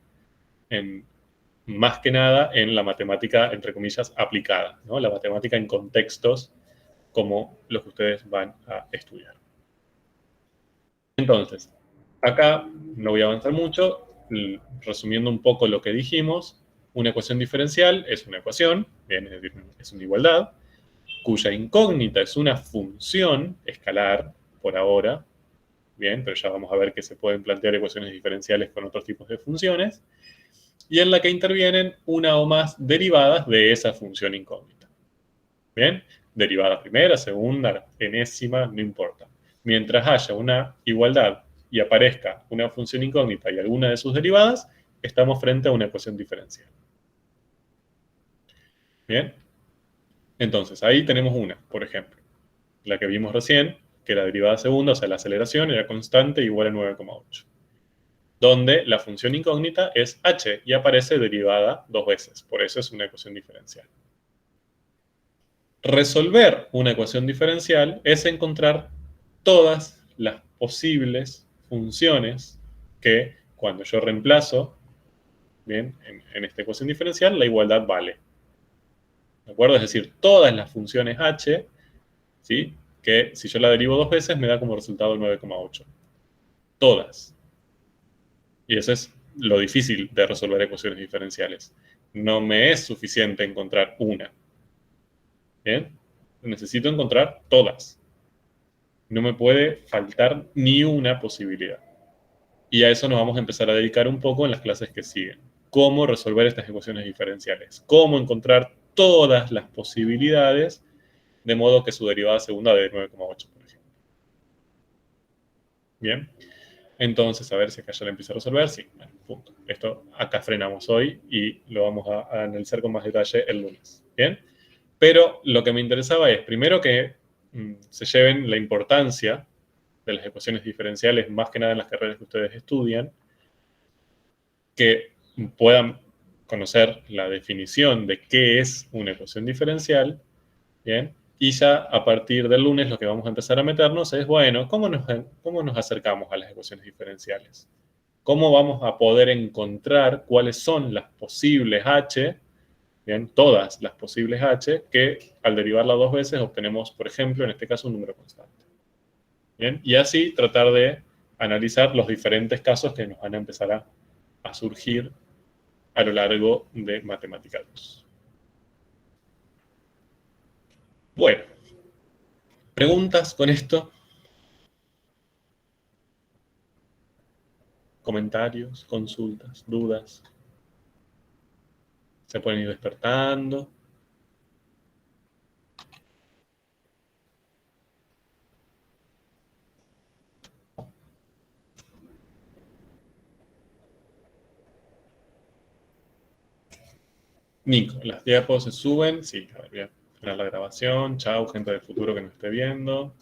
más que nada en la matemática, entre comillas, aplicada, ¿no? La matemática en contextos como los que ustedes van a estudiar. Entonces, acá no voy a avanzar mucho, resumiendo un poco lo que dijimos. Una ecuación diferencial es una ecuación, bien, es decir, es una igualdad, cuya incógnita es una función escalar, por ahora, bien, pero ya vamos a ver que se pueden plantear ecuaciones diferenciales con otros tipos de funciones, y en la que intervienen una o más derivadas de esa función incógnita. Bien, derivada primera, segunda, enésima, no importa. Mientras haya una igualdad y aparezca una función incógnita y alguna de sus derivadas, estamos frente a una ecuación diferencial. Bien. Entonces, ahí tenemos una, por ejemplo, la que vimos recién, que la derivada segunda, o sea, la aceleración, era constante igual a 9,8. Donde la función incógnita es h y aparece derivada 2 veces. Por eso es una ecuación diferencial. Resolver una ecuación diferencial es encontrar todas las posibles funciones que, cuando yo reemplazo, bien, en esta ecuación diferencial, la igualdad vale. ¿De acuerdo? Es decir, todas las funciones h, ¿sí?, que si yo la derivo 2 veces me da como resultado 9,8. Todas. Y eso es lo difícil de resolver ecuaciones diferenciales. No me es suficiente encontrar una. ¿Bien? Necesito encontrar todas. No me puede faltar ni una posibilidad. Y a eso nos vamos a empezar a dedicar un poco en las clases que siguen. Cómo resolver estas ecuaciones diferenciales. Cómo encontrar todas las posibilidades de modo que su derivada segunda de 9,8, por ejemplo. Bien. Entonces, a ver si acá ya la empiezo a resolver. Sí, bueno, punto. Esto acá frenamos hoy y lo vamos a analizar con más detalle el lunes. Bien. Pero lo que me interesaba es, primero, que se lleven la importancia de las ecuaciones diferenciales, más que nada en las carreras que ustedes estudian, que puedan conocer la definición de qué es una ecuación diferencial, ¿bien? Y ya a partir del lunes lo que vamos a empezar a meternos es, bueno, ¿cómo nos acercamos a las ecuaciones diferenciales? ¿Cómo vamos a poder encontrar cuáles son las posibles h, bien, todas las posibles h, que al derivarla 2 veces obtenemos, por ejemplo, en este caso, un número constante? Bien, y así tratar de analizar los diferentes casos que nos van a empezar a surgir a lo largo de Matemática 2. Bueno, ¿preguntas con esto? ¿Comentarios, consultas, dudas? ¿Se pueden ir despertando? Nico, ¿las diapos se suben? Sí, a ver, voy a frenar la grabación. Chao, gente del futuro que nos esté viendo.